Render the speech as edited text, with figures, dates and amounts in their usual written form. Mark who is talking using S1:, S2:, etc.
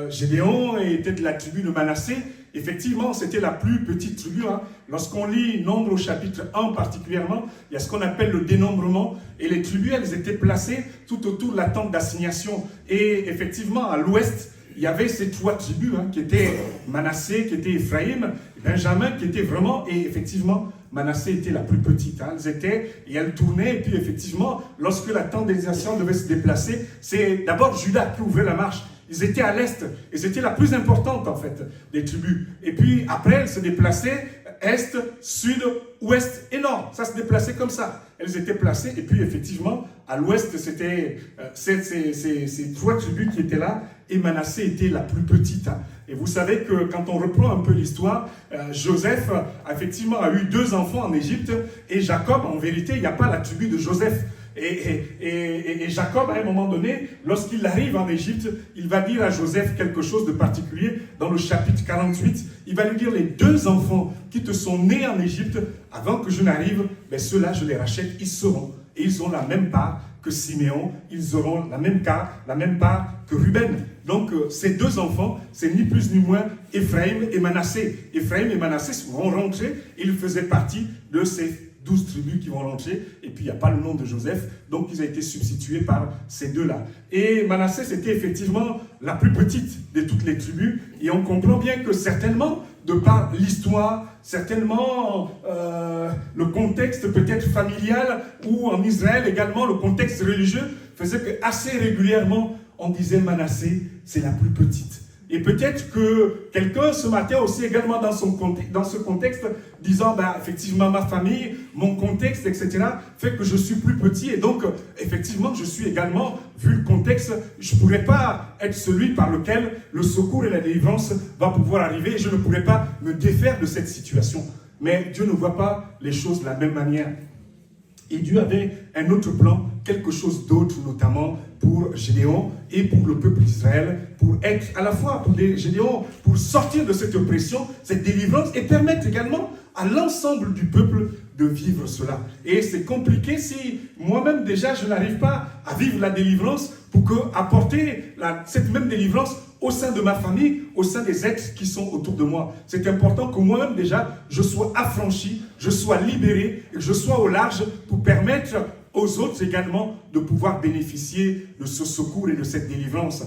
S1: Gédéon était de la tribu de Manassé. Effectivement, c'était la plus petite tribu. Hein. Lorsqu'on lit Nombre au chapitre 1 particulièrement, il y a ce qu'on appelle le dénombrement. Et les tribus, elles étaient placées tout autour de la tente d'assignation. Et effectivement, à l'ouest, il y avait ces trois tribus hein, qui étaient Manassé, qui était Ephraïm, Benjamin, qui était vraiment, et effectivement, Manassé était la plus petite. Hein. Elles étaient, et elles tournaient, et puis effectivement, lorsque la tente d'assignation devait se déplacer, c'est d'abord Juda qui ouvrait la marche. Ils étaient à l'est, et c'était la plus importante en fait des tribus. Et puis après, elles se déplaçaient est, sud, ouest et nord. Ça se déplaçait comme ça. Elles étaient placées, et puis effectivement, à l'ouest, c'était ces trois tribus qui étaient là, et Manassé était la plus petite. Hein. Et vous savez que quand on reprend un peu l'histoire, Joseph effectivement a eu 2 enfants en Égypte, et Jacob, en vérité, il n'y a pas la tribu de Joseph. Et Jacob, à un moment donné, lorsqu'il arrive en Égypte, il va dire à Joseph quelque chose de particulier. Dans le chapitre 48, il va lui dire, les 2 enfants qui te sont nés en Égypte, avant que je n'arrive, ben ceux-là, je les rachète, ils seront. Et ils ont la même part que Siméon, ils auront la même part que Ruben. Donc, ces 2 enfants, c'est ni plus ni moins Ephraïm et Manassé. Ephraïm et Manassé vont rentrer, et ils faisaient partie de ces 12 tribus qui vont rentrer, et puis il n'y a pas le nom de Joseph, donc ils ont été substitués par ces 2-là. Et Manassé, c'était effectivement la plus petite de toutes les tribus, et on comprend bien que certainement, de par l'histoire, certainement le contexte peut-être familial, ou en Israël également, le contexte religieux, faisait que assez régulièrement, on disait Manassé, c'est la plus petite. Et peut-être que quelqu'un ce matin aussi également dans ce contexte, disant bah, effectivement ma famille, mon contexte, etc., fait que je suis plus petit et donc effectivement je suis également, vu le contexte, je ne pourrais pas être celui par lequel le secours et la délivrance va pouvoir arriver et je ne pourrais pas me défaire de cette situation. Mais Dieu ne voit pas les choses de la même manière. Et Dieu avait un autre plan, quelque chose d'autre, notamment pour Gédéon et pour le peuple d'Israël, pour être à la fois pour Gédéon, pour sortir de cette oppression, cette délivrance, et permettre également à l'ensemble du peuple de vivre cela. Et c'est compliqué si moi-même déjà je n'arrive pas à vivre la délivrance pour apporter cette même délivrance au sein de ma famille, au sein des êtres qui sont autour de moi. C'est important que moi-même déjà, je sois affranchi, je sois libéré, et que je sois au large pour permettre aux autres également de pouvoir bénéficier de ce secours et de cette délivrance.